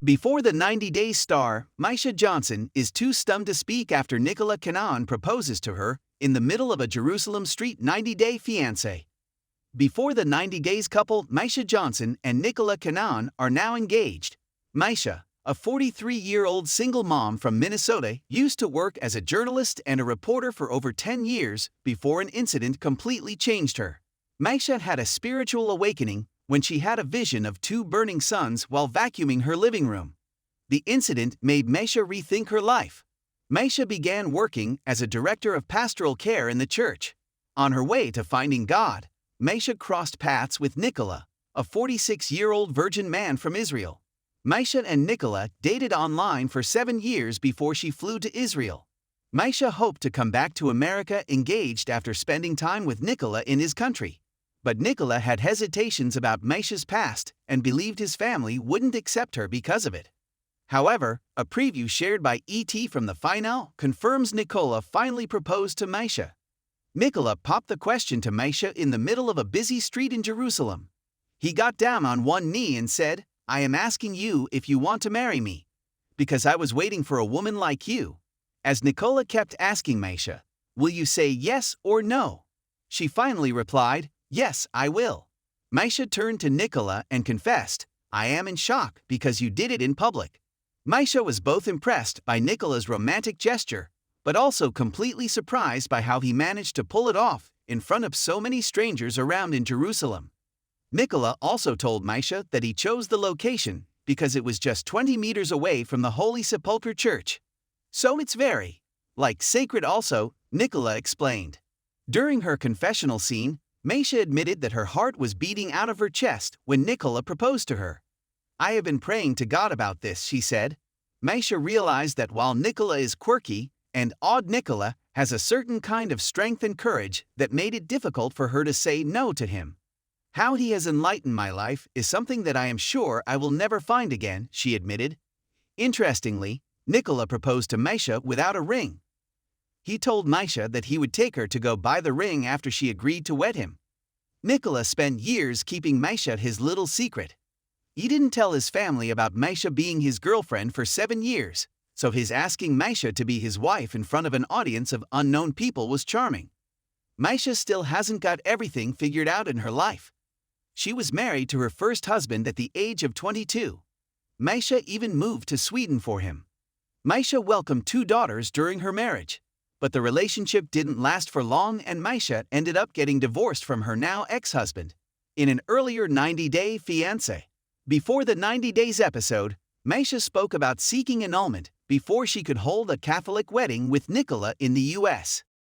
Before the 90 Days star, Misha Johnson is too stunned to speak after Nicola Canaan proposes to her in the middle of a Jerusalem street 90-day fiancé. Before the 90 Days couple, Misha Johnson and Nicola Canaan are now engaged. Misha, a 43-year-old single mom from Minnesota, used to work as a journalist and a reporter for over 10 years before an incident completely changed her. Misha had a spiritual awakening when she had a vision of two burning suns while vacuuming her living room. The incident made Misha rethink her life. Misha began working as a director of pastoral care in the church. On her way to finding God, Misha crossed paths with Nicola, a 46-year-old virgin man from Israel. Misha and Nicola dated online for 7 years before she flew to Israel. Misha hoped to come back to America engaged after spending time with Nicola in his country. But Nicola had hesitations about Misha's past and believed his family wouldn't accept her because of it. However, a preview shared by ET from the finale confirms Nicola finally proposed to Misha. Nicola popped the question to Misha in the middle of a busy street in Jerusalem. He got down on one knee and said, "I am asking you if you want to marry me, because I was waiting for a woman like you." As Nicola kept asking Misha, "Will you say yes or no?" she finally replied, "Yes, I will." Misha turned to Nicola and confessed, "I am in shock because you did it in public." Misha was both impressed by Nicola's romantic gesture, but also completely surprised by how he managed to pull it off in front of so many strangers around in Jerusalem. Nicola also told Misha that he chose the location because it was just 20 meters away from the Holy Sepulchre Church. "So it's very, sacred also," Nicola explained. During her confessional scene, Misha admitted that her heart was beating out of her chest when Nicola proposed to her. "I have been praying to God about this," she said. Misha realized that while Nicola is quirky and odd, Nicola has a certain kind of strength and courage that made it difficult for her to say no to him. "How he has enlightened my life is something that I am sure I will never find again," she admitted. Interestingly, Nicola proposed to Misha without a ring. He told Misha that he would take her to go buy the ring after she agreed to wed him. Nicola spent years keeping Misha his little secret. He didn't tell his family about Misha being his girlfriend for 7 years, so his asking Misha to be his wife in front of an audience of unknown people was charming. Misha still hasn't got everything figured out in her life. She was married to her first husband at the age of 22. Misha even moved to Sweden for him. Misha welcomed 2 daughters during her marriage. But the relationship didn't last for long and Misha ended up getting divorced from her now ex-husband in an earlier 90-day fiancé. Before the 90 Days episode, Misha spoke about seeking annulment before she could hold a Catholic wedding with Nicola in the US.